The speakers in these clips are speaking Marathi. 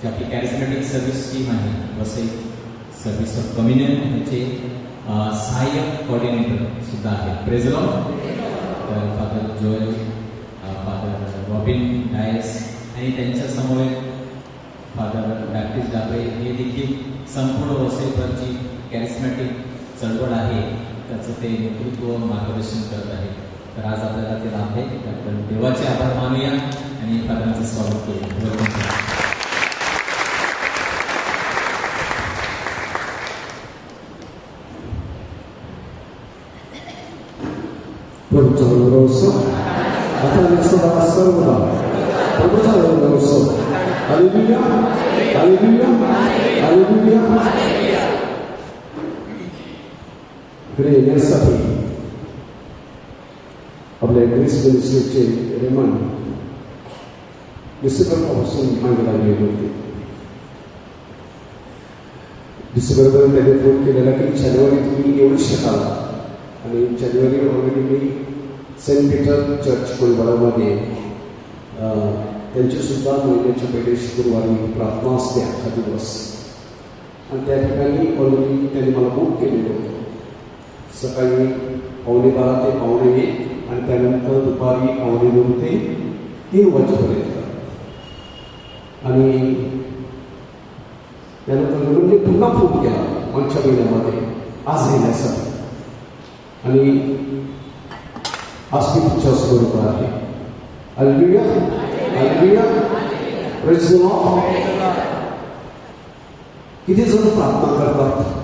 जी आपली कॅरिस्मॅटिक सर्व्हिस टीम आहे वसई सर्व्हिस ऑफ कम्युनियन याचे सहाय्यक कोऑर्डिनेटर सुद्धा आहेत. Praise Lord. तर father Joel, father Robin Dias आणि त्यांच्या समवेत फादर बॅप्टिस्ट डाबळे हे देखील संपूर्ण वसईभरची कॅरिस्मॅटिक चळवळ आहे त्याचं ते नेतृत्व मार्गदर्शन करत आहे. तर आज आपल्याला ते लाभ आहे. आपण देवाचे आभार मानूया आणि फादरांचं स्वागत करूया. आपल्या ग्रीस मिनिस्ट्रीचे रेमन डिसेंबरपासून मागे लागलेले होते. डिसेंबरपर्यंत त्यांनी फोन केलेला की जानेवारी तुम्ही येऊ शकाल आणि जानेवारीला ऑलरेडी मी सेंट पीटर चर्च कोलबारामध्ये त्यांचीसुद्धा महिन्याच्या पहिले शुक्रवारी प्रार्थना असते अख्खा दिवस आणि त्या ठिकाणी ऑलरेडी त्यांनी मला बुक केलेलं होतं. सकाळी 12:15 ते 1:45 आणि त्यानंतर दुपारी 2:45 ते 3 वाजेपर्यंत आणि त्यानंतर म्हणजे पुन्हा फोन केला मागच्या महिन्यामध्ये आज येण्यासाठी आणि आज मी तुमच्यासोबत आहे. Hallelujah hallelujah praise the Lord. किती जण प्रार्थना करतात?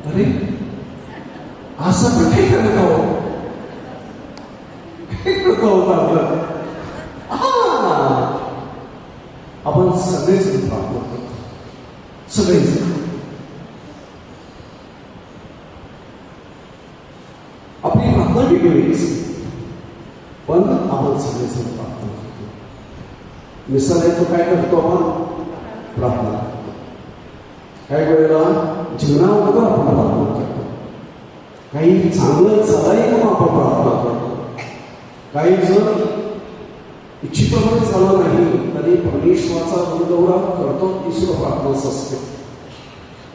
अरे असं कुठे करत होता आपलं. आपण सगळेजण प्रार्थना करतो, सगळेजण. आपली प्रार्थना वेगळीच पण आपण सगळेजण प्रार्थना करतो. मिसाल तो काय करतो? आपण प्रार्थना करतो. काही वेळेला जीवनावर आपण प्रार्थना करतो. काही चांगलं चालाय म्हणून आपण प्रार्थना करतो. काही जर इच्छितपणे झालं नाही तरी परमेश्वराचा गुणगौरव करतो, ती सुद्धा प्रार्थनाच असते.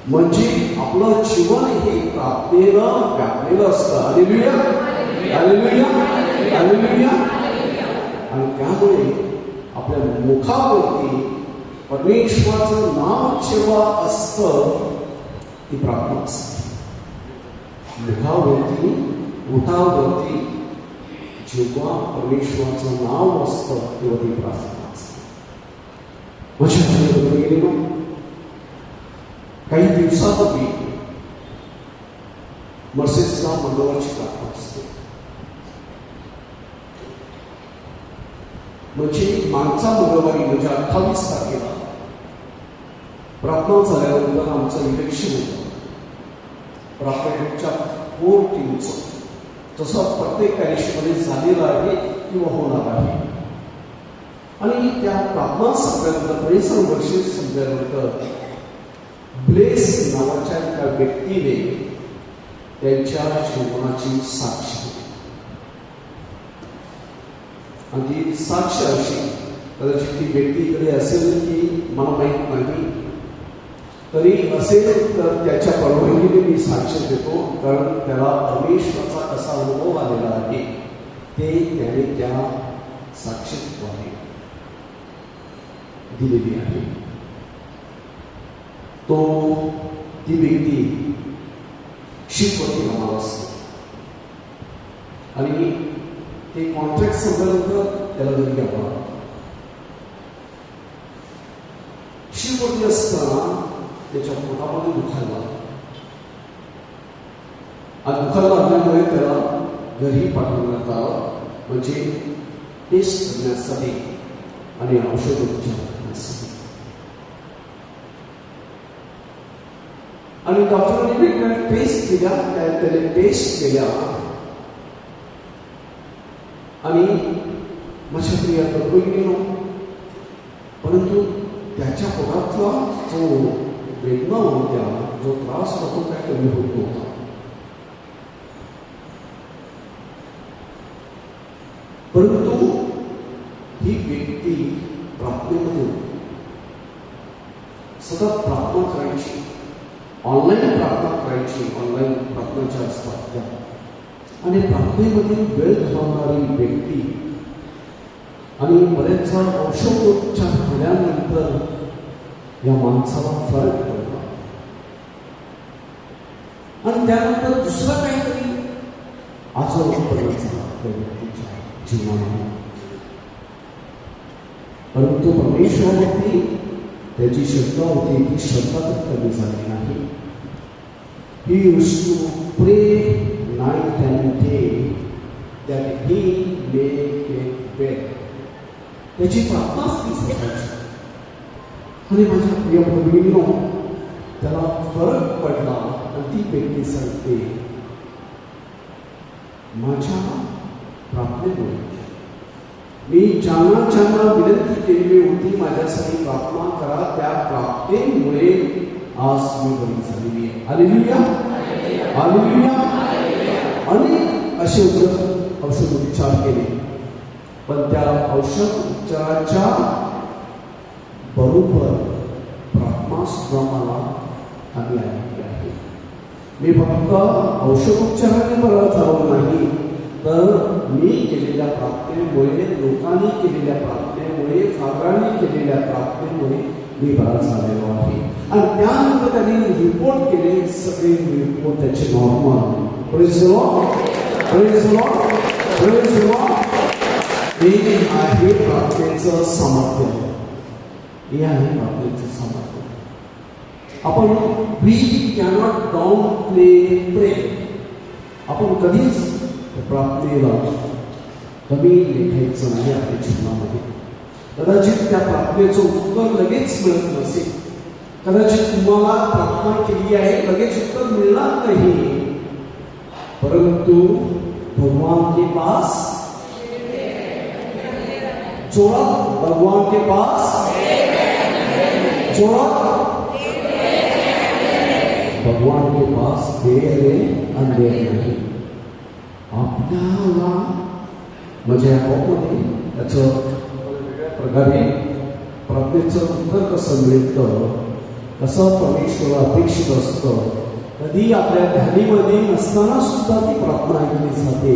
म्हणजे आपलं जीवन हे प्रार्थनेनं व्यापलेलं असतं. Hallelujah hallelujah hallelujah. आणि त्यामुळे आपल्या मुखावरती परमेश्वराचं नाव जेव्हा असतं ती प्रार्थना असते. मुखावरती ओठावरती जेव्हा परमेश्वराचं नाव असतं तेव्हा ती प्रार्थना असते. काही दिवसापूर्वी मर्सेसला मंगळवारची प्रार्थना असते. म्हणजे मागचा मंगळवारी म्हणजे 28 तारखेला प्रार्थना झाल्यानंतर आमचं इलेक्शन होतं प्रार्थनेच्या 4 टीमचं, जसं प्रत्येक पॅरिशमध्ये झालेलं आहे किंवा होणार आहे. आणि त्या प्रार्थना संपल्यानंतर बरेच वर्ष संपल्यानंतर ब्लेस नावाच्या एका व्यक्तीने त्यांच्या जीवनाची साक्ष दिली. आणि ती साक्ष अशी, कदाचित ती व्यक्तीकडे असेल की मला माहीत नाही, तरी असेल तर त्याच्या परवानगीने मी साक्ष देतो, कारण त्याला परमेश्वराचा कसा अनुभव आलेला आहे ते त्याने त्या साक्षीद्वारे दिलेली आहे. तो ती व्यक्ती शिकवती नावाला असते आणि ते कॉन्ट्रॅक्ट संपल्यानंतर त्याला घरी घ्यावा. शिकवती असताना त्याच्या पोटामध्ये दुखायला आणि दुखायला लागल्यामुळे त्याला घरी पाठवण्यात आलं, म्हणजे टेस्ट करण्यासाठी आणि औषध उपचार करण्यासाठी. आणि डॉक्टरांनी वेगवेगळ्या टेस्ट केल्या, त्याने टेस्ट केल्या आणि माझ्या प्रिया गेलो, परंतु त्याच्या पोटातला जो वेदना होत्या, जो त्रास होतो काय कमी होत नव्हता. परंतु सतत प्रार्थना करायची, ऑनलाईन प्रार्थना करायची, ऑनलाईन प्रार्थनाच्या असतात त्या. आणि प्रार्थनेमध्ये वेळ घालवणारी व्यक्ती आणि बरेचसा औषधोपचार झाल्यानंतर या माणसाला फरक पडला आणि त्यानंतर दुसरं काहीतरी आजार उत्पन्नाचा त्या व्यक्तीच्या जीवनामध्ये. परंतु परमेश्वरावरती त्याची श्रद्धा होती, ती श्रद्धा तर कमी झाली नाही. He used to pray night and day that he may get better. त्याची प्रार्थनाच ती सकाळची. आणि माझ्या प्रिय भगिनीनो, त्याला फरक पडला आणि ती व्यक्ती सांगते, माझ्या प्रार्थनेमुळे मी ज्यांना विनंती केलेली होती माझ्यासाठी प्रार्थना करा, त्या प्रार्थनेमुळे आज मी बरी झालेली आहे. Hallelujah, hallelujah. अनेक असे औषधोपचार केले, पण त्या औषधोपचाराच्या बरोबर प्रार्थना सुद्धा मला आम्ही ऐकली आहे. मी फक्त औषधोपचाराने बरा झालो नाही, तर मी केलेल्या प्रार्थनेमुळे, लोकांनी केलेल्या प्रार्थनेमुळे, फादरांनी केलेल्या प्रार्थनेमुळे मी बरा झालेलो आहे. आणि त्यानंतर त्यांनी रिपोर्ट केले, सगळे रिपोर्ट त्याचे normal. Praise the Lord, praise the Lord, praise the Lord. हे आहे प्रार्थनेचं सामर्थ्य, हे आहे प्रार्थनेचं सामर्थ्य. आपण वी कॅनॉट डाऊन प्ले प्रे. आपण कधीच प्रार्थनेला कमी लेखायचं नाही आपल्या जीवनामध्ये. कदाचित त्या प्रार्थनेचं उत्तर लगेच मिळत नसेल, कदाचित तुम्हाला प्रार्थना केली आहे लगेच उत्तर मिळणार नाही, परंतु भगवान के पास जोरात, भगवान के पास जोरात, भगवान के पास देर है अंधेर नहीं. आपल्याला म्हणजे यामध्ये त्याचं वेगळ्या प्रकारे प्रार्थनेचं उत्तर कसं मिळतं, कसं परमेश्वरा अपेक्षित असतं. कधी आपल्या ध्यानीमध्ये नसताना सुद्धा ती प्रार्थना ऐकली जाते.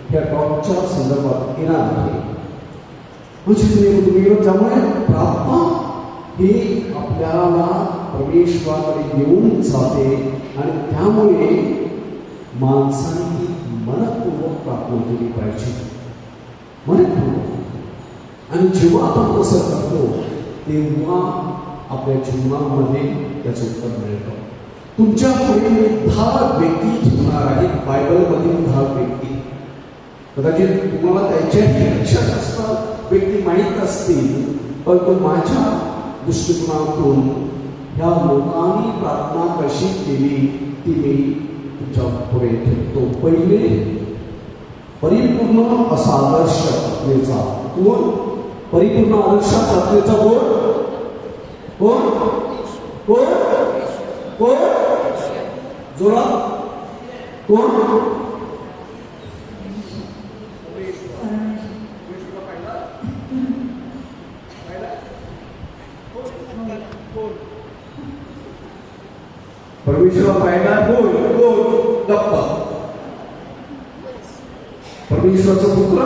ह्या टॉकच्या संदर्भात येणार आहे. म्हणजे त्यामुळे प्रार्थना ही आपल्याला परमेश्वराकडे घेऊन जाते आणि त्यामुळे माणसांनी मनपूर्वक प्रार्थना केली पाहिजे, मनपूर्वक. आणि जेव्हा आपण तसं करतो तेव्हा आपल्या जीवनामध्ये त्याचं उत्तर मिळतं. तुमच्या पुढे मी 10 व्यक्ती ठेवणार आहेत, बायबलमधील 10 व्यक्ती. कदाचित तुम्हाला त्यांच्यापेक्षा जास्त व्यक्ती माहीत असतील, परंतु माझ्या दृष्टिकोनातून ह्या लोकांनी प्रार्थना कशी केली ती मी तुमच्या पुढे ठेवतो. पहिले परिपूर्ण असा आदर्श प्रार्थनेचा कोण? परिपूर्ण आदर्श प्रार्थनेचा कोण? कोण कोण कोण? जोरात कोण? परमेश्वर पाहिला कोण? कोण? गप्पा. परमेश्वराचा पुत्र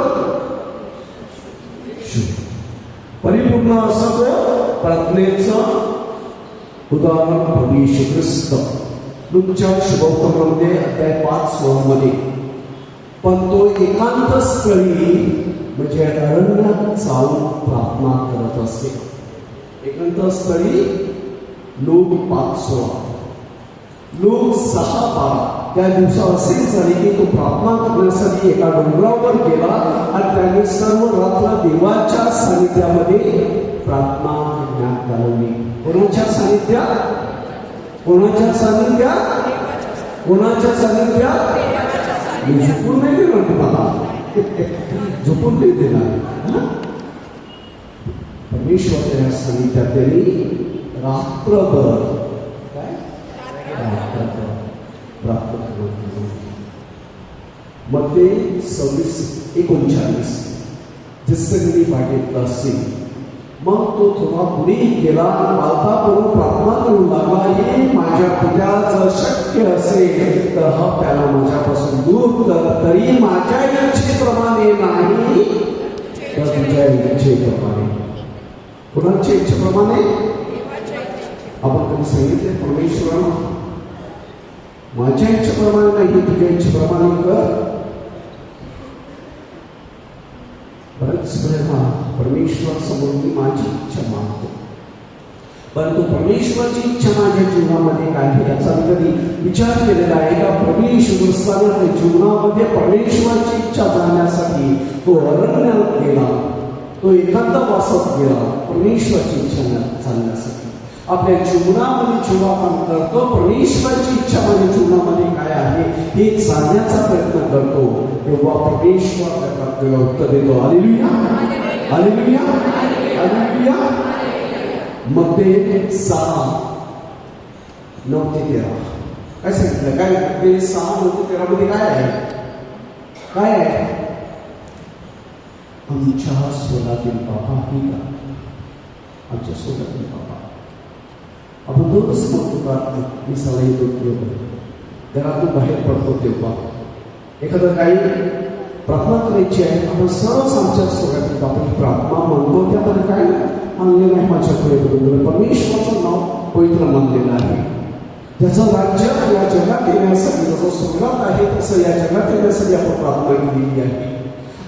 परिपूर्ण असं तो प्रार्थनेचं उदाहरण प्रभू येशू ख्रिस्त. लूकच्या शुभवर्तमानामध्ये अध्याय 5 मध्ये. पण तो एकांत स्थळी म्हणजे अरण्यात जाऊन प्रार्थना करत असे. एकांत स्थळी लूक 5:16. लूक 6:12. त्या दिवसा असे झाले की तो प्रार्थना करण्यासाठी एका डोंगरावर गेला आणि त्याने सर्व रात्र देवाच्या सानिध्यामध्ये प्रार्थना करण्यात घालवली. कोणाच्या सानिध्यात? कोणाच्या सानिध्यात? कोणाच्या सानिध्यात? मी झोपून नाही देणार तुम्हाला, झोपून नाही देणार. परमेश्वराच्या सानिध्यात त्यांनी रात्रभर प्राप्त करून. मग ते 26:39 जसं मी पाठितलं असेल. मग तो थोडा पुढे गेला, पालथा करून प्रार्थना करू लागला, हे माझ्या पित्या जर शक्य असेल तर हा त्याला माझ्यापासून दूर कर, तरी माझ्या इच्छेप्रमाणे नाही तर तुझ्या इच्छेप्रमाणे. कुणाच्या इच्छेप्रमाणे? आपण कधी सांगितले परमेश्वराला माझ्या इच्छेप्रमाणे नाही, तुझ्या इच्छेप्रमाणे कर. बरेच वेळा परमेश्वर समोर मी माझी इच्छा मागतो, परंतु परमेश्वराची इच्छा माझ्या जीवनामध्ये काय आहे याचा मी कधी विचार केलेला आहे का? परमेश्वराने जीवनामध्ये परमेश्वराची इच्छा जाणण्यासाठी तो अरण्यात गेला, तो एकांतवासात गेला परमेश्वराची इच्छा जाणण्यासाठी. आपल्या जीवनामध्ये जेव्हा आपण करतो परमेश्वराची इच्छा माझ्या जीवनामध्ये काय आहे हे जाणण्याचा प्रयत्न करतो, तेव्हा परमेश्वर त्या प्रार्थनेला उत्तर देतो. Hallelujah, hallelujah, hallelujah. मग ते 6:9-13 काय सांगितलं? काय ते 6:9-13 मध्ये काय आहे? काय आहे? आमच्या स्वरातील बाबा ही का? आमच्या स्वरातील बाबा. आपण दोनच म्हणतो प्रार्थना, मी सलाही येतो घरातून बाहेर पडतो तेव्हा एखादं काही प्रार्थना करायची आहे, आपण सरळ आमच्या स्वरातील बाबा प्रार्थना म्हणतो, त्यामध्ये काय मानलेलं आहे? माझ्याकडे परमेश्वराचं नाव पवित्र मानलेलं आहे. त्याचं राज्य या जगात येण्यासाठी जसं स्वर्गात आहे तसं या जगात येण्यासाठी आपण प्रार्थना केलेली आहे.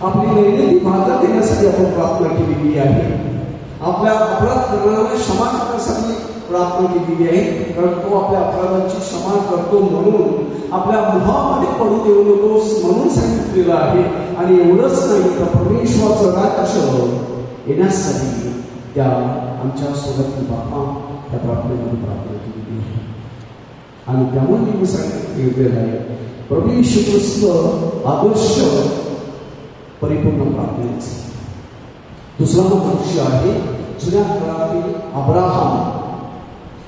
आपली दैनंदिन भागात येण्यासाठी आपण प्रार्थना केलेली आहे. आपल्या अपराध करणाऱ्याला क्षमा करण्यासाठी प्रार्थना केलेली आहे, कारण तो आपल्या अपराधाची क्षमा करतो म्हणून आपल्या मुहामध्ये पडू देऊ नकोस म्हणून सांगितलेलं आहे. आणि एवढंच नाही तर परमेश्वराचं राज्य येण्यासाठी त्या आमच्या सोबत बापा त्या प्रार्थनेमध्ये प्रार्थना केलेली आहे. आणि त्यामुळे मी सांगितलेलं आहे प्रभू येशू ख्रिस्त आदर्श परिपूर्ण प्रार्थनेचे. दुसरा मनुष्य आहे जुन्या काळातील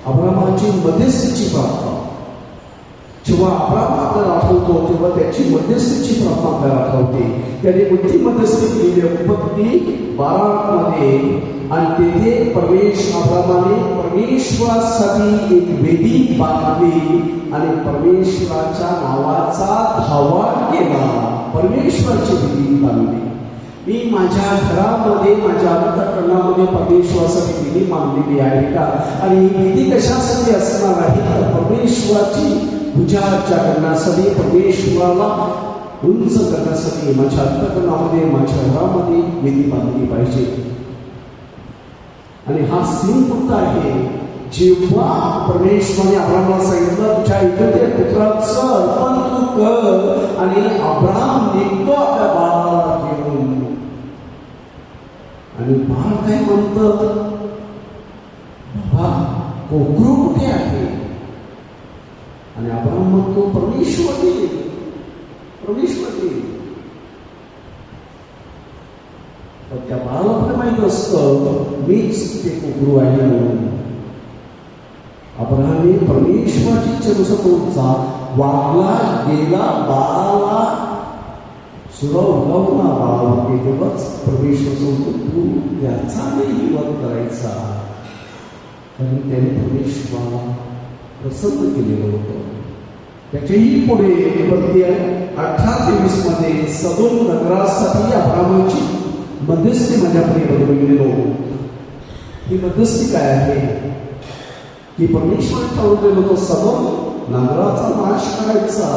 अब्राहामाची मध्यस्थीची प्रार्थना. जेव्हा अब्राहम आपल्याला आठवतो तेव्हा त्याची मध्यस्थीची प्रार्थना आपल्याला आठवते. त्याने कोणती मध्यस्थी केली? उत्पत्ती 12 आणि तेथे अब्राहमाने परमेश्वरासाठी एक वेदी बांधली आणि परमेश्वराच्या नावाचा धावा केला. परमेश्वराची वेदी बांधली. मी माझ्या घरामध्ये माझ्या अंतःकरणामध्ये परमेश्वरासाठी विधी मानलेली आहे का? आणि ही विधी कशासाठी असणार आहे तर परमेश्वराची पूजा अर्चा करण्यासाठी, परमेश्वराला उंच करण्यासाठी माझ्या अंतःकरणामध्ये माझ्या घरामध्ये विधी बांधली पाहिजे. आणि हा सीन कुठला आहे? जेव्हा परमेश्वराने अब्राहमाला सांगितलं तुझ्या एकटे पुत्राचं अर्पण तू कर, आणि अब्राहम निघतो आपल्या बाळाला घेऊन. आणि बाळ काय म्हणतात? बाबा कोकरू कुठे आहे? आणि अब्राहम म्हणतो परमेश्वर देईल, परमेश्वर देईल. पण त्या बाळाला पण माहित असतं मीच ते कोकरू आहे म्हणून. अब्राहमने परमेश्वराची इच्छेनुसार वागला, गेला, बाळाला सुरवला, बाळाला तेव्हाच परमेश्वर सांगतो तू त्याचा नाही वध करायचा, कारण त्याने परमेश्वराला प्रसन्न केलेलं होतं. त्याच्याही पुढे 18:23 मध्ये सदोम नगरासाठी अब्राहमाची मध्यस्थी माझ्याकडे बदललेलो. ही मध्यस्थी काय आहे की परमेश्वर ठरवलेलं होतं सदोम नगराचा नाश करायचा.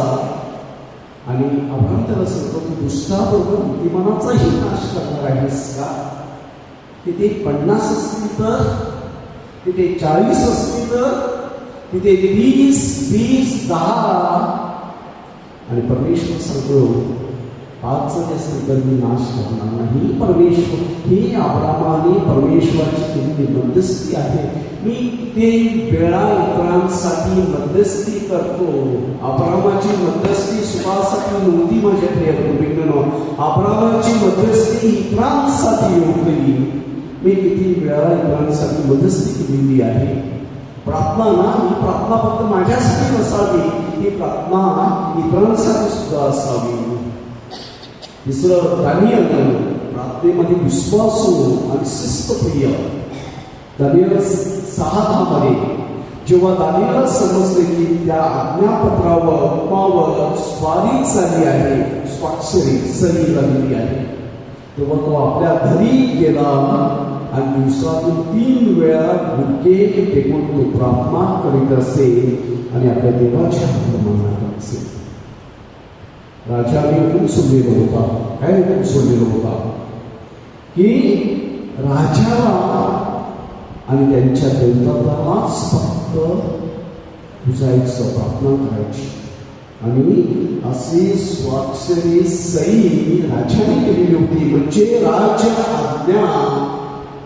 आणि अब्राहम त्याला सांगतो तू दुष्टाबरोबर बुद्धिमानाचाही नाश करणार आहेस का? तिथे 50 असतील तर, तिथे 40 असतील तर, तिथे 30, 20, 10. आणि परमेश्वर सांगतो 5 असतील तर मी नाश करणार नाही. परमेश्वर ही अब्राहमाने परमेश्वराची केलेली मध्यस्थी आहे. मी ते वेळा इतरांसाठी मध्यस्थी करतो. अब्राहमाची मध्यस्थी सुखासाठी नव्हती माझ्या प्रिय कुटुंबियांनो, अब्राहमाची मध्यस्थी इतरांसाठी होती. मी किती वेळा इतरांसाठी मध्यस्थी केलेली आहे. प्रार्थना ना, ही प्रार्थना फक्त माझ्यासाठी नसावी, ही प्रार्थना इतरांसाठी सुद्धा असावी. तिसरं दानियल प्रार्थना प्रार्थनेमध्ये विश्वासू आणि शिस्तप्रिय. दानिएल 6:10 मध्ये जेव्हा दानिएलला समजले की त्या आज्ञापत्रावर उपमावर स्वारी झाली आहे, स्वाक्षरी सही झालेली आहे, तेव्हा तो आपल्या घरी गेला आणि दिवसातून 3 वेळा गुडघे टेकून तो प्रार्थना करीत असे आणि आपल्या देवाच्या प्रमाणात असे. राजाने हुकूम सोडलेला होता. काय हुकूम सोडलेला होता? की राजाला आणि त्यांच्या देवतालाच फक्त पूजायचं, प्रार्थना करायची. आणि अशी स्वाक्षरी सही राजाने केलेली होती, म्हणजे राज आज्ञा.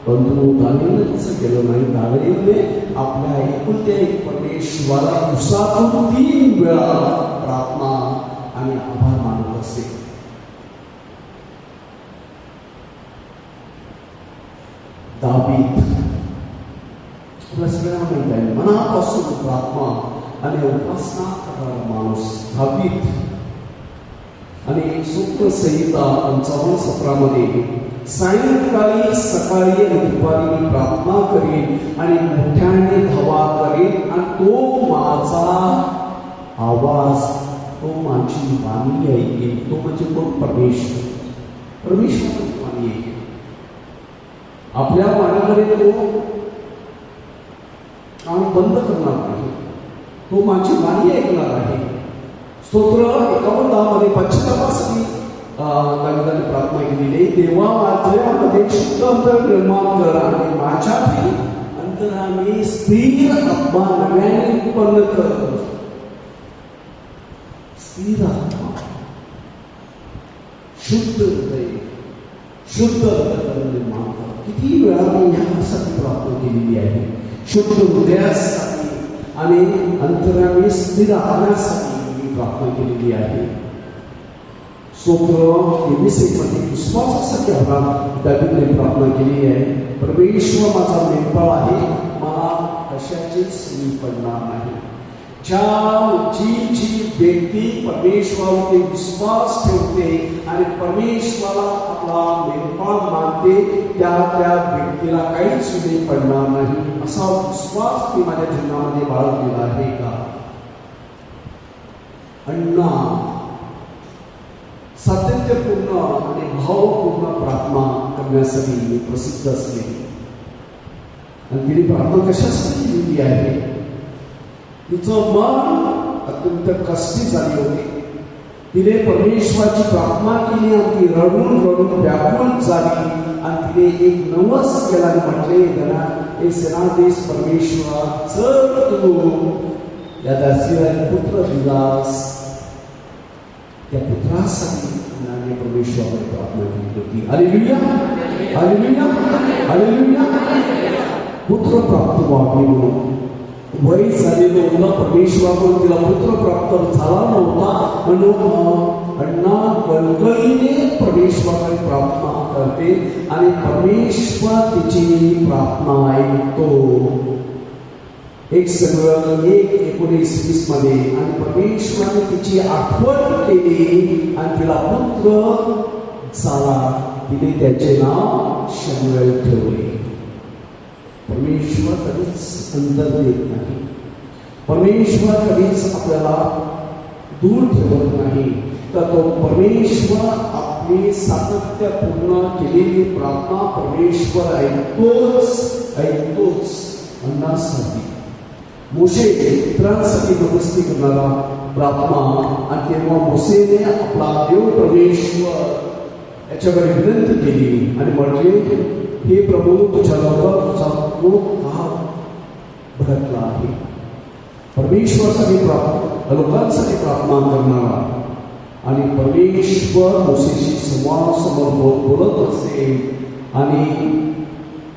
परंतु दानिएलने तसं केलं नाही. दानिएलने आपल्या एकुलत्या एक परमेश्वराला दिवसातून 3 वेळा प्रार्थना आणि आभार मानत असे. दावीद आपल्या सगळ्यांना माहित आहे, मनापासून प्रार्थना आणि उपासना करणारा माणूस दावीद. आणि सूक्त संहिता 55:17 मध्ये सायंकाळी सकाळी आणि दुपारी मी प्रार्थना करीन आणि मोठ्याने धावा करीन आणि तो माझा आवाज, तो माझी वाणी ऐकेल. तो म्हणजे कोण? परमेश्वर. परमेश्वराची वाणी ऐकेल. आपल्या वाणीकडे तो कान बंद करणार नाही, तो माझी वाणी ऐकणार आहे. स्तोत्र 51 मध्ये पश्चातापासाठी दाविदाने प्रार्थना केलेली, देवा माझ्यामध्ये शुद्ध अंतर निर्माण कर आणि माझ्यातील अंतराने स्थिर आत्मा नव्याने उत्पन्न कर. स्थिर आत्मा, शुद्ध हृदय, शुद्ध अंतकरण निर्माण कर. किती वेळा मी यासाठी प्रार्थना केलेली आहे. शुद्ध हृदयासाठी आणि अंतराने स्थिर आत्म्यासाठी मी प्रार्थना केलेली आहे. स्तोत्र 23 मध्ये विश्वासासाठी दावीदने प्रार्थना केली आहे. परमेश्वर माझा मेंढपाळ आहे, मला कशाचीच मी पडणार नाही. जी व्यक्ती परमेश्वरावरती विश्वास ठेवते आणि परमेश्वराला आपला मेंढपाळ मानते, त्या व्यक्तीला काहीच मी पडणार नाही. असा विश्वास मी माझ्या जीवनामध्ये बाळगलेला आहे का? अण्णा सातत्यपूर्ण आणि भावपूर्ण प्रार्थना करण्यासाठी मी प्रसिद्ध असले. आणि तिने प्रार्थना कशासाठी केलेली आहे? तिचं मन अत्यंत कष्टी झाली होती. तिने परमेश्वराची प्रार्थना केली आणि ती रडून रडून व्याकुळ झाली आणि तिने एक नवस केला आणि म्हटले, सेनाधीश परमेश्वरा, जर तू या दासीला पुत्र दिलास, त्या पुत्रासाठी परमेश्वराकडे प्रार्थना केली होती. Hallelujah, hallelujah, hallelujah. पुत्र प्राप्त व्हावे म्हणून वय झालेलं होतं. परमेश्वराकडून तिला पुत्र प्राप्त झाला नव्हता म्हणून अण्णा गणगणीने परमेश्वराकडे प्रार्थना करते आणि परमेश्वर तिची प्रार्थना ऐकतो. 1 शमूएल 1:19-20 मध्ये आणि परमेश्वराने तिची आठवण केली आणि तिला पुत्र झाला. तिने त्याचे नाव शमूएल ठेवले. परमेश्वर कधीच अंतर देत नाही. परमेश्वर कधीच आपल्याला दूर ठेवत नाही. तर तो परमेश्वर आपली सातत्यपूर्ण केलेली प्रार्थना परमेश्वर ऐकतोच अन्नासाठी. मोशे इतरांसाठी मध्यस्थी करणारा प्रार्थना आणि तेव्हा मोसेने आपला देव परमेश्वर याच्याकडे विनंती केली आणि म्हटले, हे प्रभू, तुझ्या तुझा कोप का भडकला आहे? परमेश्वरासाठी लोकांसाठी प्रार्थना करणारा आणि परमेश्वर मोसेशी समोर बोलत असे आणि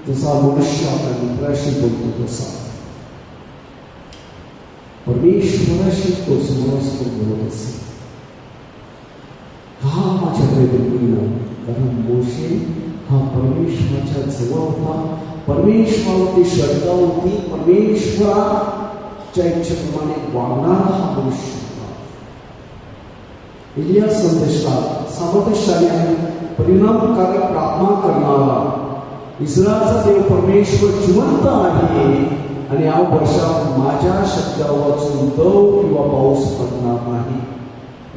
जसा मनुष्य आपल्या मित्राशी बोलतो तसा परमेश्वराशी तो समोरासमोर बोलत असे. हा माझ्याकडे बिलकुल नाही, कारण मोशे हा परमेश्वराच्या जवळ होता. परमेश्वरावरती श्रद्धा होती. परमेश्वराच्या इच्छेप्रमाणे वागणारा हा मनुष्य होता. एलिया संदेशला सामर्थ्यशाली आहे. परिणामकारक प्रार्थना करणारा इस्रायलचा देव परमेश्वर जिवंत आहे आणि या वर्षात माझ्या शब्दावर वाचून दव किंवा पाऊस पडणार नाही.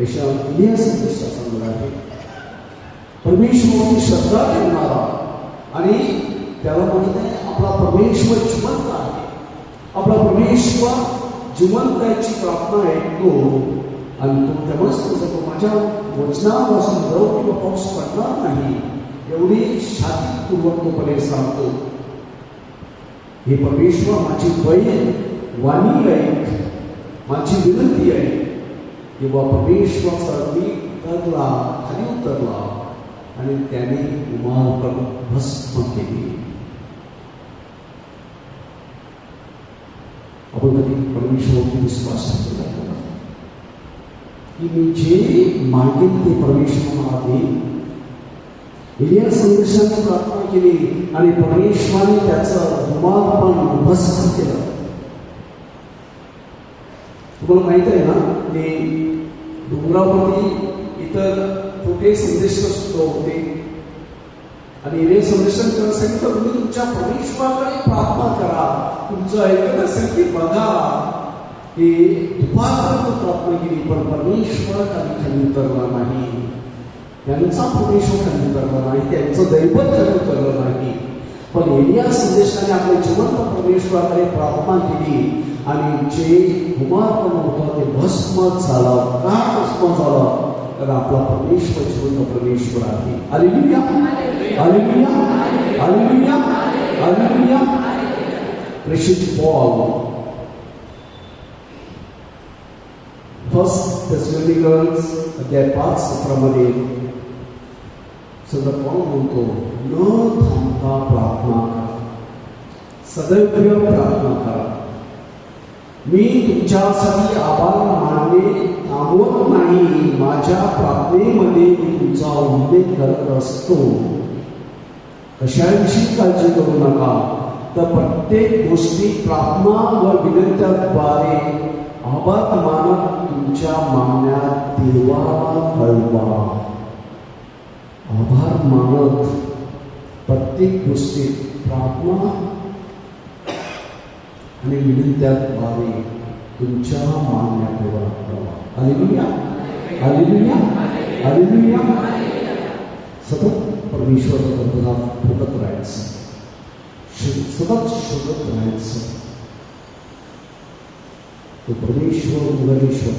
एलिया संदेशा सांगणार आहे. परमेश्वराची श्रद्धा ठेवणारा आणि त्याला माहित आहे आपला परमेश्वर जिवंत आहे. आपला परमेश्वर जिवंत याची प्रार्थना ऐकतो आणि तो तेव्हाच तो जातो माझ्या वचनापासून दव किंवा पाऊस पडणार नाही एवढी शांतीपूर्वकपणे सांगतो. हे परमेश्वर माझी बहीण वाणी ऐक, माझी विनंती आहे. किंवा परमेश्वराचा मी उतरला खाली उतरला आणि त्याने उमावर भस्म केली. आपण कधी परमेश्वरावर विश्वास ठेवला की मी जे मागेन ते परमेश्वर मला देईल. एलिया संदेशाने प्रार्थना केली आणि परमेश्वराने त्याचं उमारपण भस्म केलं. तुम्हाला माहित आहे ना की डोंगरावरती इतर खोटे संदेश सुद्धा होते आणि एलिया संदेशाने त्याला सांगितलं तुम्ही तुमच्या परमेश्वराकडे प्रार्थना करा. तुमचं ऐकत असेल की बघा की दुपारपर्यंत प्रार्थना केली पण परमेश्वर खाली उतरला नाही. त्यांचा परमेश्वर खाली उतरला नाही, त्यांचं दैवत खाली उतरलं नाही. पण एलिया संदेशाने आपल्या जिवंत परमेश्वराकडे प्रार्थना केली आणि जे कुमारपण होतं ते भस्म झालं. का भस्म झालं? तर आपला परमेश्वर जिवंत परमेश्वर आहे. Hallelujah, hallelujah, hallelujah, hallelujah. प्रेषित पौल फर्स्ट थेसलोनिकन्स अध्याय 5:17 संत पौल म्हणतो न थांबता प्रार्थना करा, सदैव प्रार्थना करा. मी तुमच्यासाठी आभार मानणे थांबवत नाही. माझ्या प्रार्थनेमध्ये मी तुमचा उल्लेख करत असतो. कशाविषयी काळजी करू नका, तर प्रत्येक गोष्टी प्रार्थना व विनंत्यांद्वारे आभार मानत तुमच्या मागण्या देवाला कळवा. आभार मानत प्रत्येक गोष्टीत प्रार्थना आणि विनंत्यांद्वारे तुमच्या मागण्या देवाला कळवा. Hallelujah, hallelujah, hallelujah. सतत परमेश्वराच्या पदात फुकत राहायचं, सतत शोधत राहायचं. तो परमेश्वर उगलेश्वर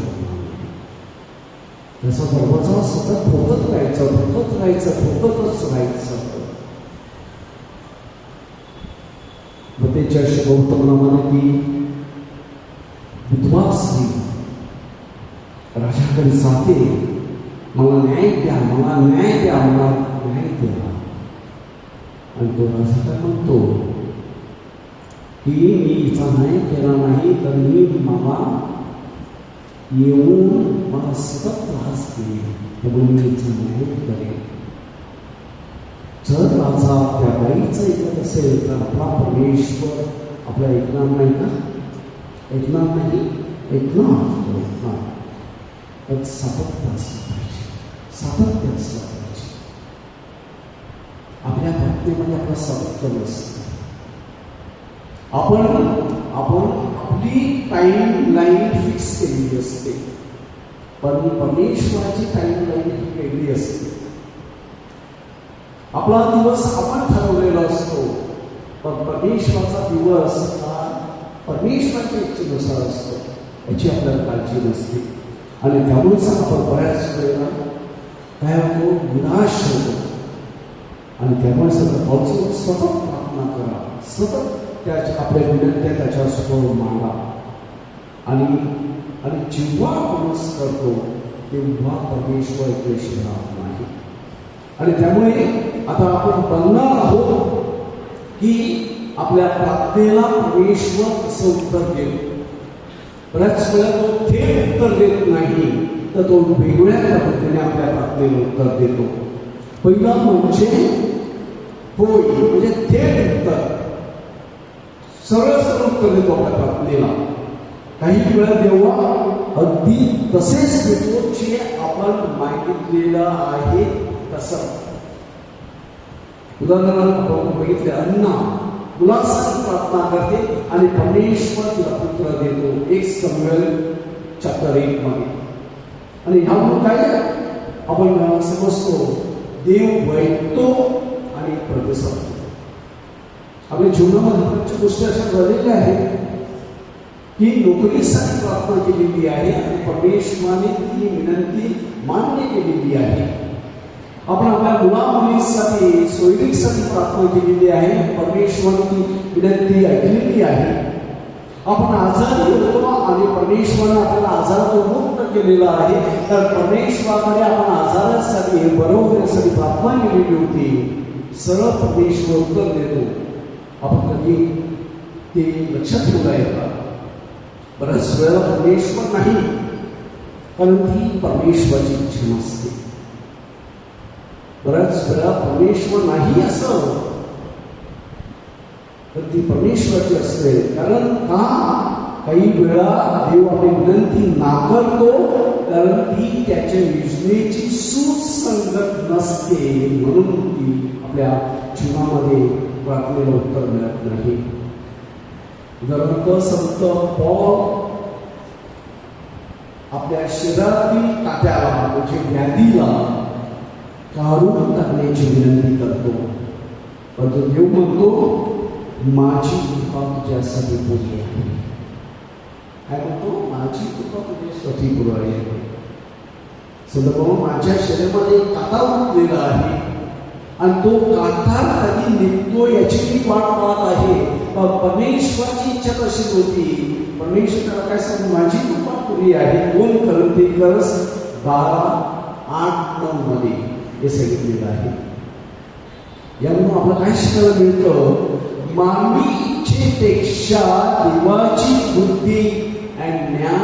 त्याचा दरवाजा सतत ठोकत राहायचा, ठोकत राहायचं, ठोकतच राहायचं. मतेच्या गौतमनामाने ती विधवा स्त्री राजाकडे जाते, मला न्याय द्या, मला न्याय द्या, मला न्याय द्या. आणि तो राजा काय म्हणतो की मी हिचा न्याय केला नाही तर मी मला येऊन मला सतत त्रास देईल, म्हणून मी हिचा न्याय करेन. जर राजा त्या बाईचं ऐकत असेल तर आपला परमेश्वर आपला ऐकणार नाही का? ऐकणार नाही, ऐकणार. पण सातत्य असलं पाहिजे, सातत्य असलं पाहिजे. आपल्या प्रार्थनेमध्ये आपलं सातत्य नसतं. आपण आपली टाइम लाईन फिक्स केलेली असते, पण परमेश्वराची टाइम लाईन ही वेगळी असते. आपला दिवस आपण ठरवलेला असतो, पण परमेश्वराचा दिवस हा परमेश्वराच्या इच्छेनुसार असतो, याची आपल्याला काळजी नसते. आणि त्यामुळेच आपण बऱ्याच वेळेला काय होतो, निराश होतो. आणि त्यामुळे सगळं पावसाळ्यात सतत प्रार्थना करा, सतत त्याच्या आपल्या विनंत्या त्याच्यासमोर मागा. आणि जेव्हा आपण करतो तेव्हा परमेश्वर द्वेष राहत नाही. आणि त्यामुळे आता आपण बघणार आहोत की आपल्या प्रार्थनेला परमेश्वर कसं उत्तर देतो. बऱ्याच वेळा तो थेट उत्तर देत नाही, तर तो वेगवेगळ्या पद्धतीने आपल्या प्रार्थनेला उत्तर देतो. पहिला म्हणजे होय, म्हणजे थेट उत्तर, सरळ सरळ उत्तर देतो आपल्या प्रार्थनेला. काही वेळा देवा अगदी तसेच देतो जे आपण मागितलेलं आहे तसं. उदाहरणार्थ आपण बघितले, अन्ना मुलासाठी प्रार्थना करते आणि परमेश्वर तिला पुत्र देतो, 1 शमूएल चॅप्टर 8 मध्ये. आणि ह्यामुळे काय आपण समजतो, देव ऐकतो आणि प्रतिसाद देतो. आपल्या जीवनामध्ये बऱ्याच गोष्टी अशा घडलेल्या आहेत की नोकरीसाठी प्रार्थना केलेली आहे आणि परमेश्वराने ती विनंती मान्य केलेली आहे. आपण आपल्या मुलामुलींसाठी सोयरीसाठी प्रार्थना केलेली आहे, परमेश्वराने ती विनंती ऐकलेली आहे. आपण आजारी होतो आणि परमेश्वराने आपल्याला आजारातून मुक्त केलेला आहे, तर परमेश्वराकडे आपण आजारासाठी बरं होण्यासाठी प्रार्थना केलेली होती. सरळ परमेश्वर उत्तर देतो. आपण कधी ते लक्षात ठेवला येतात. बऱ्याच वेळेला परमेश्वर नाही, कारण ती परमेश्वराची इच्छा नसते. बऱ्याच वेळा परमेश्वर नाही असं, तर ती परमेश्वराची असते. कारण का काही वेळा देव आपली विनंती नाकारतो, कारण ती त्याच्या योजनेची सुसंगत नसते, म्हणून ती आपल्या जीवनामध्ये प्रार्थनेला उत्तर मिळत नाही. उदाहरणार्थ संत पॉल आपल्या शरीरातील काट्याला म्हणजे व्याधीला काढून टाकण्याची विनंती करतो, परंतु देव म्हणतो, माझी कृपा तुझ्यासाठी पुरी आहे. काय म्हणतो? माझी कृपा तुझ्यासाठी पुरी आहे. संत पॉल माझ्या शरीरामध्ये काटा उठलेला आहे आणि तो काटा कधी निघतो याची मी वाट पाहत आहे. परमेश्वराची इच्छा कशी होती, परमेश्वराला काय सांगू, माझी कृपा पुरी आहे. 2 कोरिंथियर्स 12:8-9 मध्ये हे सांगितलेलं आहे. यामुळे आपल्याला काय शिकायला मिळतं, मानवी इच्छेपेक्षा देवाची बुद्धी आणि ज्ञान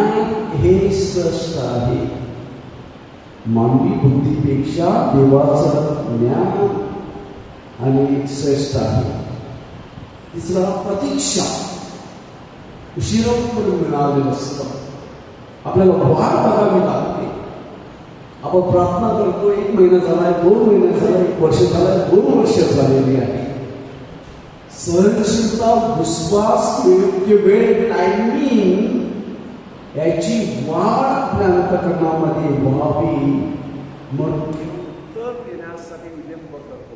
हे श्रेष्ठ आहे. मानवी बुद्धीपेक्षा देवाचं ज्ञान आणि श्रेष्ठ आहे. तिसरा, प्रतीक्षा. उशिरापर्यंत मिळालेलं असतं, आपल्याला वाट बघावी लागते. आपण प्रार्थना करतो, 1 महिना झालाय, 2 महिने झालाय, 1 वर्ष झालाय, 2 वर्ष झालेली आहे. सहनशीलता, विश्वास, योग्य वेळ, टायमिंग याची वाढ आपल्या अंतःकरणामध्ये व्हावी म्हणून उत्तर देण्यासाठी विलंब करतो.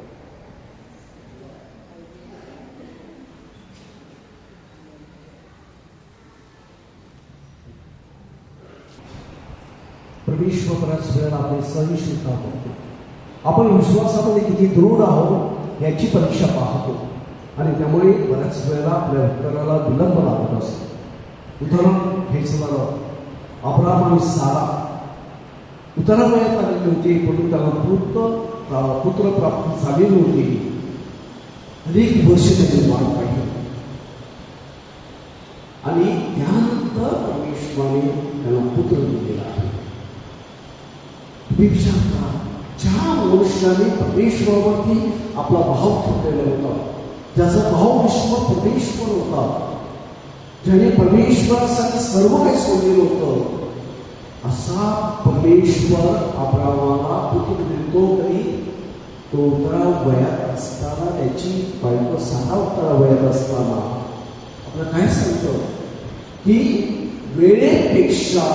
परमेश्वर बऱ्याच वेळेला आपली सहनशीलता करतो. आपण विश्वासामध्ये किती दृढ आहोत याची परीक्षा पाहतो आणि त्यामुळे बऱ्याच वेळेला आपल्या उत्तराला विलंब लागत असतो. उदाहरण घ्यायचं झालं, अब्राम आणि सारा उतरावयात आलेली होती, परंतु त्याला पुत्र प्राप्त झाले नव्हते. अनेक वर्ष त्याची वाट पाहिली आणि त्यानंतर परमेश्वराने त्याला पुत्र दिलेला आहे. विचार करा, ज्या मनुष्याने परमेश्वरावरती आपला भाव ठेवलेला होता, ज्याचा भाव विश्व परमेश्वर होता, ज्याने परमेश्वरासाठी सर्व काही सोडलेलं होतं, असा परमेश्वर अब्रामाला पुत्र देतो. तरी तो 11 वयात असताना, त्याची बायको 6 वयात असताना आपल्याला काय सांगतो की वेळेपेक्षा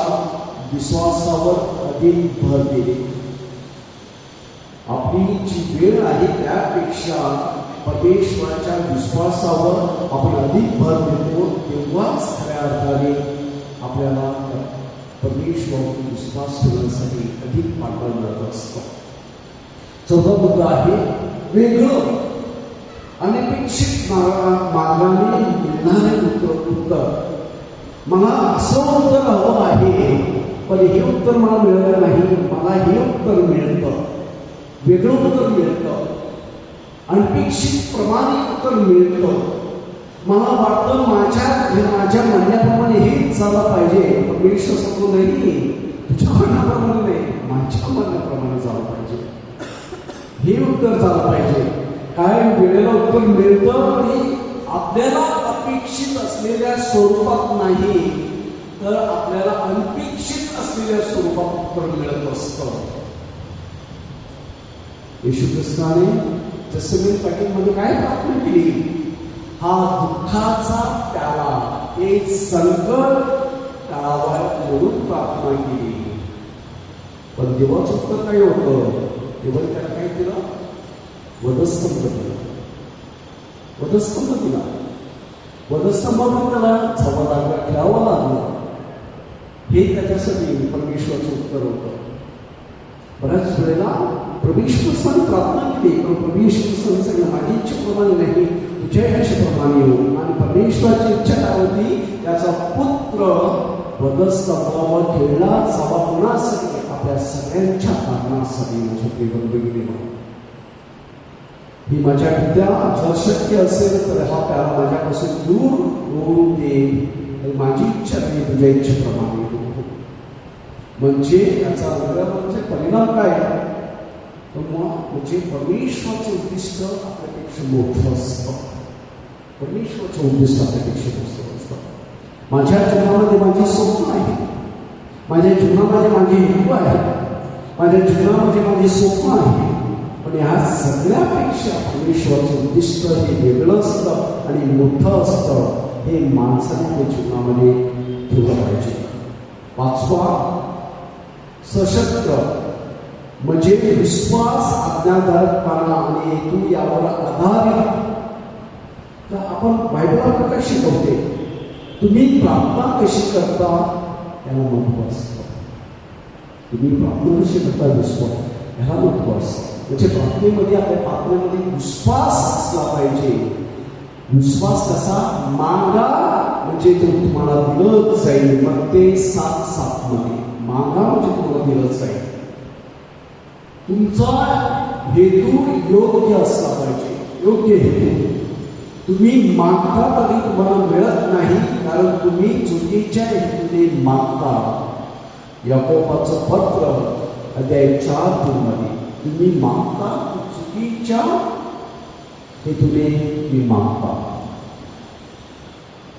विश्वासावर अधिक भर दिले. आपली जी वेळ आहे त्यापेक्षा परमेश्वराच्या विश्वासावर आपण अधिक भर देतो, तेव्हाच खऱ्या अर्थाने आपल्याला परमेश्वरावर विश्वास ठेवण्यासाठी अधिक पाठवलं जात असतं. 4था मुद्दा आहे वेगळं. अनपेक्षित मार्गाने मिळणारे उत्तर. मला असं उत्तर हवं आहे, पण हे उत्तर मला मिळालं नाही, मला हे उत्तर मिळतं, वेगळं उत्तर मिळतं, अनपेक्षित प्रमाणे उत्तर मिळतं. मला वाटतं माझ्या म्हणण्याप्रमाणे हेच झालं पाहिजे. परमेश्वर सांगतो नाही, तुझ्या म्हणण्याप्रमाणे नाही, माझ्या म्हणण्याप्रमाणे झालं पाहिजे, हे उत्तर झालं पाहिजे. काय वेळेला उत्तर मिळतं, आणि आपल्याला अपेक्षित असलेल्या स्वरूपात नाही, तर आपल्याला अनपेक्षित असलेल्या स्वरूपात उत्तर मिळत असतं. येशू ख्रिस्ताने जसमीन पाटीलमध्ये काय प्रार्थना केली? हा दुःखाचा प्याला, हे संकट टाळावा म्हणून प्रार्थना केली. पण देवाचं उत्तर काय होतं? देवाने त्याला काय केलं? वधस्तंभ दिला. वधस्तंभ दिला. वधस्तंभावर त्याला जबाबदार ठेवावं लागलं. हे त्याच्यासाठी परमेश्वराचं उत्तर होतं. बऱ्याच वेळेला परमेश्वराने प्रार्थना केली, पण परमेश्वराने सांगितलं माझी इच्छेप्रमाणे नाही, तुझ्या इच्छेप्रमाणे हो. आणि परमेश्वराची इच्छा काय होती? त्याचा पुत्र वधस्तंभावर खेळला जावा. कोणासाठी? आपल्या सगळ्यांच्या कारणासाठी. माझ्या प्रिय ही माझ्या पित्या, जर शक्य असेल तर हा प्याला माझ्यापासून दूर होऊ दे, माझी इच्छा नाही तुझ्या इच्छेप्रमाणे हो. म्हणजे याचा म्हणजे परिणाम काय? म्हणजे परमेश्वराचं उद्दिष्ट आपल्यापेक्षा मोठं असतं. परमेश्वराचं उद्दिष्ट आपल्यापेक्षा मोठं असतं. माझ्या जीवनामध्ये माझी स्वप्न आहे, माझ्या जीवनामध्ये माझी हेतू आहे, माझ्या जीवनामध्ये माझी स्वप्न आहे. पण ह्या सगळ्यापेक्षा परमेश्वराचं उद्दिष्ट हे वेगळं असतं आणि मोठं असतं. हे माणसाने आपल्या जीवनामध्ये ठेवलं पाहिजे. पाचवा, सशक्त म्हणजे विश्वास, आज्ञाधारकपणा आणि हेतू यावर आधारित. तर आपण बायबल आपल्याला शिकवते, तुम्ही प्रार्थना कशी करता याला महत्व असतं. तुम्ही प्रार्थना कशी करता विश्वास ह्याला महत्व असतं. म्हणजे प्रार्थनेमध्ये, आपल्या प्रार्थनेमध्ये विश्वास असला पाहिजे. विश्वास कसा? मागा म्हणजे ते तुम्हाला दिलं जाईल. मग ते 7:7 मध्ये मागा म्हणजे तुम्हाला दिलं जाईल. तुमचा हेतू योग्य असला पाहिजे, योग्य हेतू. तुम्ही मागता तरी तुम्हाला मिळत नाही, कारण तुम्ही चुकीच्या हेतूने मागता. याकोबाचं पत्र अध्याय 4:3 तुम्ही मागता चुकीच्या हेतूने मी मागता.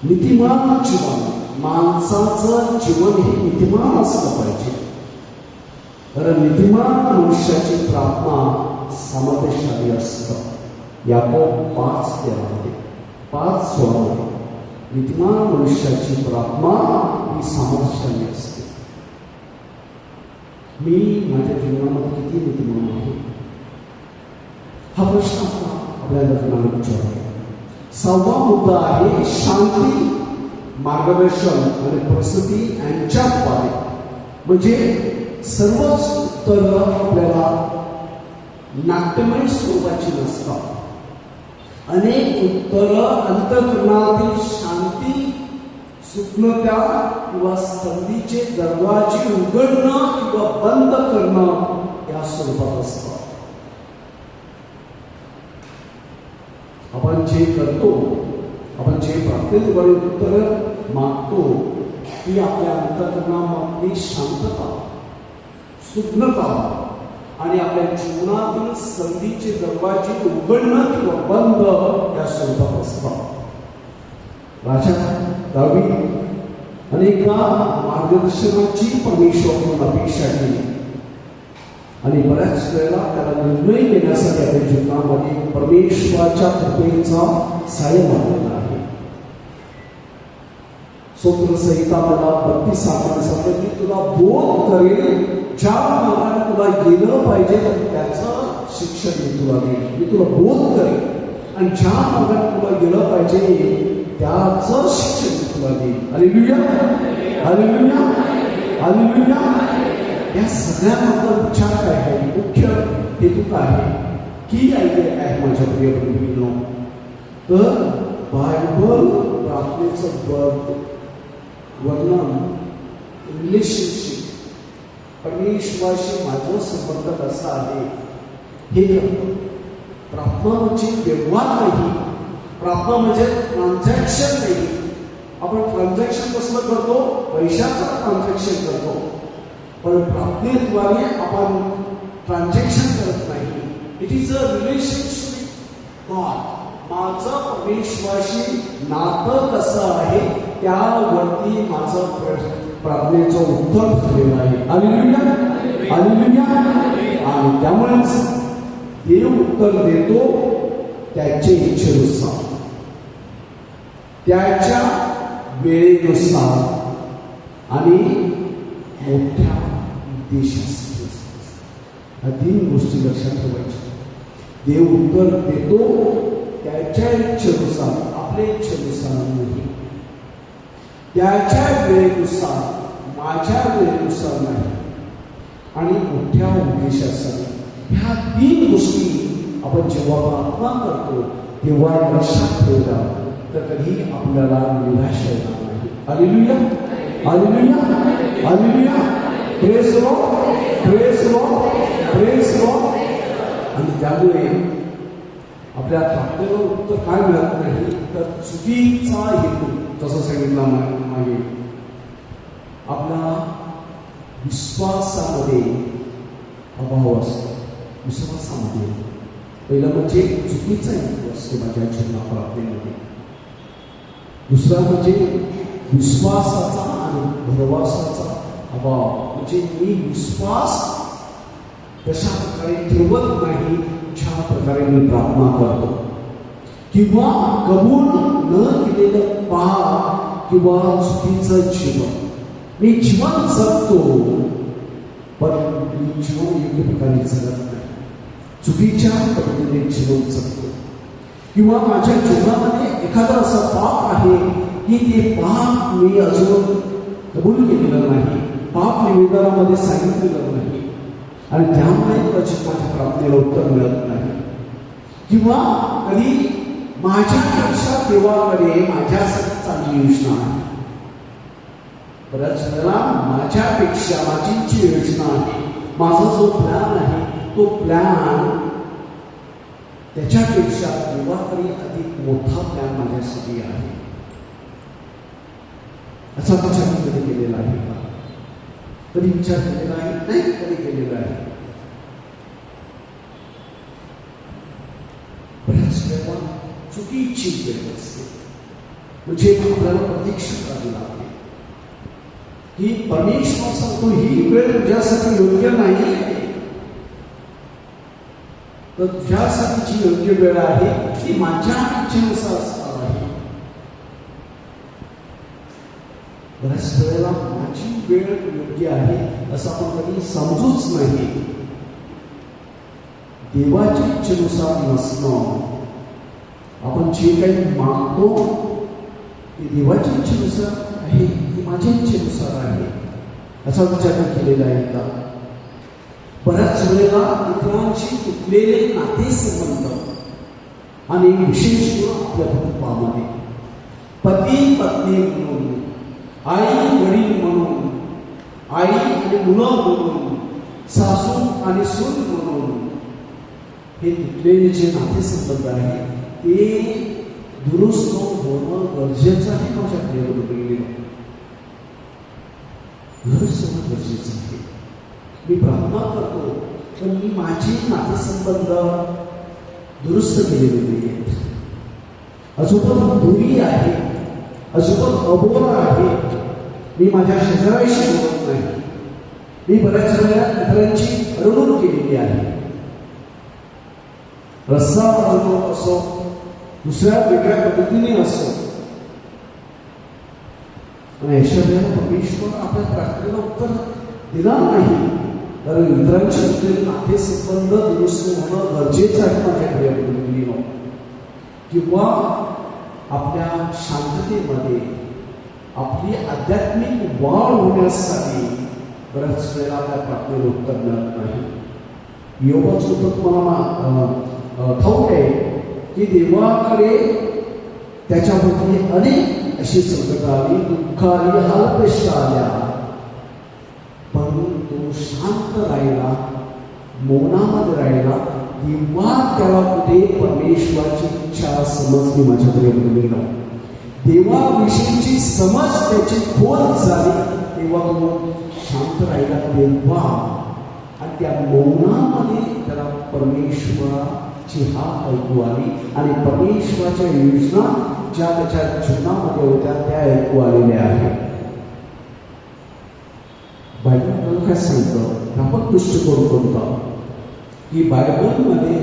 नीतिमान जीवन, माणसाचं जीवन हे नीतिमान असलं पाहिजे. कारण नीतिमान मनुष्याची प्रार्थना सामर्थ्यशाली असतं. याकोब 5:13 5:16 नीतिमान मनुष्याची प्रार्थना ही सामर्थ्यशाली असते. मी माझ्या जीवनामध्ये किती नीतिमान आहे हा प्रश्न आपल्याला विचारायचा. 6वा मुद्दा आहे शांती, मार्गदर्शन आणि प्रसिद्धी यांच्याद्वारे. म्हणजे सर्वच उत्तर आपल्याला नाट्यमय स्वरूपाची नसतात. अनेक उत्तर अंतःकरणातील शांती, सूक्ष्मता किंवा संधीचे दरवाजे उघडणं किंवा बंद करणं या स्वरूपात असतात. आपण जे करतो, आपण जे प्रार्थनेद्वारे उत्तर मागतो, ती आपल्या अंतःकरणामधली शांतता, सूक्ष्मता आणि आपल्या जीवनातील संधीचे दरवाजे उघडणं किंवा बंद या स्वरूपात असतात. राजा दावीद अनेकदा मार्गदर्शनाची परमेश्वराकडून अपेक्षा केली आणि बऱ्याच वेळेला त्याला निर्णय घेण्यासाठी आपल्या जीवनामध्ये परमेश्वराच्या कृपेचा सहाय्य मागलेला आहे. स्तोत्रसंहिता मला 32 सांगतं की तुला बोध करेल, ज्या मार्गाने तुला गेलं पाहिजे त्याचं शिक्षण मी तुला देईल. मी तुला बोध करेल आणि ज्या मार्गाने तुला गेलं पाहिजे त्याचं शिक्षण मी तुला देईल. Hallelujah, hallelujah, hallelujah. या सगळ्याबद्दल विचार काय आहे? मुख्य हेतू काय आहे? की आयडिया काय आहे माझ्या प्रिय बंधूंनो? तर बायबल प्रार्थनेचं वर्णन, रिलेशनशिप, परमेश्वराशी माझा संबंध कसा आहे हे करतो. प्रार्थना म्हणजे व्यवहार नाही, प्रार्थना म्हणजे ट्रान्झॅक्शन नाही. आपण ट्रान्झॅक्शन कसलं करतो? पैशाचं ट्रान्झॅक्शन करतो. पण प्रार्थनेद्वारे आपण ट्रान्झॅक्शन करत नाही. It is a relationship God. माझं परमेश्वराशी नातं कसं आहे त्यावरती माझं प्रार्थनेचं उत्तर ठरलेलं आहे. Hallelujah, hallelujah. आणि त्यामुळेच देव उत्तर देतो त्याच्या इच्छेनुसार, त्याच्या वेळेनुसार आणि मोठ्या उद्देशासाठी असते. या 3 गोष्टी लक्षात ठेवायच्या. देव उत्तर देतो त्याच्या इच्छेनुसार, आपल्या इच्छेनुसार नाही, त्याच्या वेळेनुसार, माझ्या वेळेनुसार नाही, आणि मोठ्या उद्देशासाठी. ह्या 3 गोष्टी आपण जेव्हा प्रार्थना करतो तेव्हा लक्षात ठेवला तर कधी आपल्याला निराश येणार नाही. Hallelujah, hallelujah, hallelujah. Praise Lord, praise Lord, praise Lord. आणि त्यामुळे आपल्या प्रार्थनेला उत्तर काय मिळत नाही तर चुकीचा हेतू. जसं सांगितलं मागे, आपला विश्वासामध्ये अभाव असतो. विश्वासामध्ये पहिलं म्हणजे चुकीचा हेतू असतो माझ्या जीवना प्रार्थनेमध्ये. दुसरा म्हणजे विश्वासाचा आणि भरवसाचा अभाव. म्हणजे मी विश्वास तशा प्रकारे ठेवत नाही ज्या प्रकारे मी प्रार्थना करतो, किंवा कबूल न केलेलं पाप किंवा चुकीचं जीवन. मी जीवन जगतो पण मी जीवन योग्य प्रकारे जगत नाही, चुकीच्या पद्धतीने जीवन जगतो. किंवा माझ्या जीवनामध्ये एखादा असा पाप आहे की ते पाप मी अजून कबूल केलेलं नाही, पाप निवेदनामध्ये सांगितलेलं नाही, आणि त्यामुळे कदाचित माझ्या प्रार्थनेला उत्तर मिळत नाही. किंवा कधी माझ्यापेक्षा देवाकडे माझ्यासाठी चांगली योजना आहे. बऱ्याच वेळेला माझ्यापेक्षा माझी जी योजना आहे, माझा जो प्लॅन आहे, तो प्लॅन त्याच्यापेक्षा देवाकडे अधिक मोठा प्लॅन माझ्यासाठी आहे. असा विचार कधी केलेला आहे का? कधी विचार केलेला आहे? नाही कधी केलेला आहे. बऱ्याच वेळा चुकीची वेळ असते. म्हणजे आपल्याला प्रतीक्षा करावी लागते की परमेश्वर सांगतो ही वेळ तुझ्यासाठी योग्य नाही, तर तुझ्यासाठी जी योग्य वेळ आहे ती माझ्या इच्छेनुसार असणार आहे. बऱ्याच वेळेला माझी वेळ योग्य आहे असं आपण कधी समजूच नाही. देवाच्या इच्छेनुसार नसणं, आपण जे काही मागतो ते देवाच्या इच्छेनुसार आहे की माझ्या इच्छेनुसार आहे, असा विचार केलेला आहे का? बऱ्याच वेळेला इतरांशी तुटलेले नातेसंबंध, आणि विशेष करून आपल्या कुटुंबामध्ये पती पत्नी म्हणून, आई वडील म्हणून, आई आणि मुलं म्हणून, सासू आणि सून म्हणून, हे तुटलेले जे नातेसंबंध आहे ते दुरुस्त होणं गरजेचं आहे. माझ्या प्रिय दुरुस्त होणं गरजेचं आहे. मी प्रार्थना करतो पण मी माझे नातेसंबंध दुरुस्त केलेले नाही आहेत. अजून दूरी आहे, अजून अबोला आहे. मी माझ्या शेजाऱ्याशी बोलत नाही. मी बऱ्याच वेळा इतरांची अडवणूक केलेली आहे. रस्ता बदलतो असो, दुसऱ्या वेगळ्या पद्धतीने असो, आणि अशा वेळेला परमेश्वर आपल्या प्रार्थनेला उत्तर दिला नाही. कारण इतरांशी नातेसंबंध दुरुस्त होणं गरजेचं आहे माझ्याकडे बदलली. किंवा आपल्या शांततेमध्ये आपली आध्यात्मिक वाढ होण्यासाठी बऱ्याच वेळेला आपल्या प्रार्थनेला उत्तर मिळत नाही. योगाचं उत्तर तुम्हाला ठाऊक आहे की देवाकडे त्याच्यामध्ये अनेक अशी संकट आली, दुःख आली, हालपेष्ट आल्या, पण तो शांत राहिला, मौनामध्ये राहिला. तेव्हा त्याला कुठे परमेश्वराची इच्छा समजली. माझ्याकडे गेला देवाविषयीची समज त्याची खोल झाली, तेव्हा तो शांत राहिला. तेव्हा आणि त्या मौनामध्ये त्याला परमेश्वराची हाक ऐकू आली, आणि परमेश्वराच्या योजना ज्या त्याच्या जीवनामध्ये होत्या त्या ऐकू आलेल्या आहेत. बायबल आपल्याला काय सांगतं? व्यापक दृष्टिकोन कोणता की बायबलमध्ये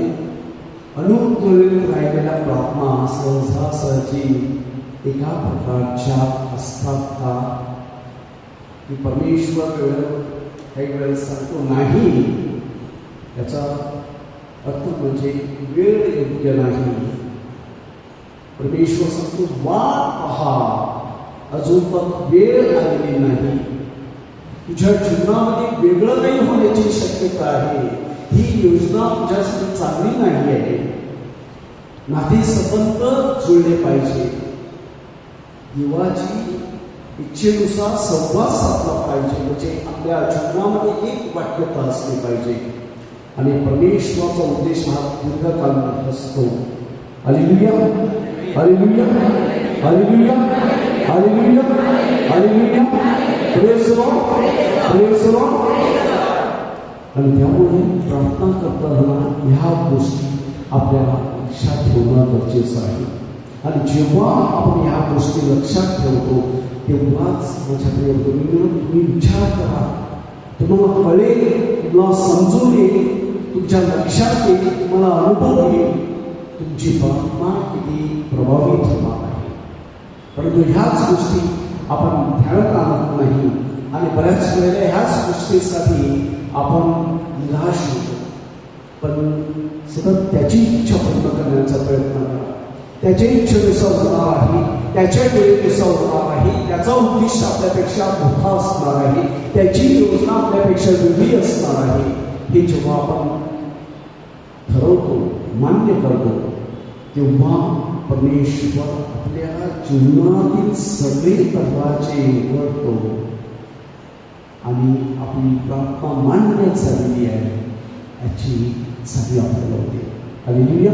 अनुत्वरित राहिलेल्या प्रार्थना सहजासहजी एका प्रकारच्या असतात का की परमेश्वर काही वेळेस सांगतो नाही, याचा अर्थ म्हणजे वेळ योग्य नाही. परमेश्वर सांगतो वाट पहा, अजून पण वेळ आलेली नाही. तुझ्या जीवनामध्ये वेगळं काही होण्याची शक्यता आहे. ही योजना तुझ्यासाठी चांगली नाही आहे. नाते संबंध जुळले पाहिजे. देवाची इच्छेनुसार संवाद साधला पाहिजे. म्हणजे आपल्या जीवनामध्ये एक वाक्यता असली पाहिजे. आणि परमेश्वराचा उद्देश हा दीर्घकालीन असतो. Hallelujah, hallelujah, hallelujah, hallelujah, hallelujah. Praise the Lord, praise the Lord. आणि त्यामुळे प्रार्थना करताना ह्या गोष्टी आपल्याला लक्षात ठेवणं गरजेचं आहे. आणि जेव्हा आपण ह्या गोष्टी लक्षात ठेवतो तेव्हाच माझ्याकडे तुम्ही विचार करा. तुम्हाला कळेल, तुम्हाला समजून येईल, तुमच्या लक्षात येईल, तुम्हाला अनुभव येईल, तुमची प्रार्थना किती प्रभावित होणार आहे. परंतु ह्याच गोष्टी आपण ध्यानात आणत नाही. आणि बऱ्याच वेळेला ह्याच गोष्टीसाठी आपण निराश होतो. पण सतत त्याची इच्छा पूर्ण करण्याचा प्रयत्न करा. त्याच्या इच्छेनुसार होणार आहे, त्याच्या वेळेनुसार होणार आहे. त्याचा उद्दिष्ट आपल्यापेक्षा मोठा असणार आहे. त्याची योजना आपल्यापेक्षा वेगळी असणार आहे. हे जेव्हा आपण ठरवतो, मान्य करतो, तेव्हा परमेश्वर आपल्या जीवनातील सगळे दरवाजे उघडतो आणि आपली प्रार्थना मान्य झालेली आहे याची जाणीव आपल्याला होते. Hallelujah,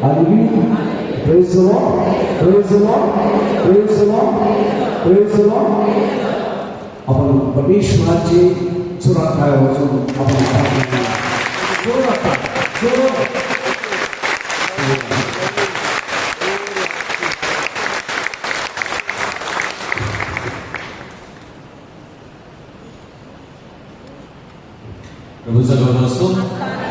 hallelujah. Praise the Lord, praise the Lord, praise the Lord, praise the Lord. आपण परमेश्वराचे जोरात काय वाजून आपण प्रभूचा गौरव असतो.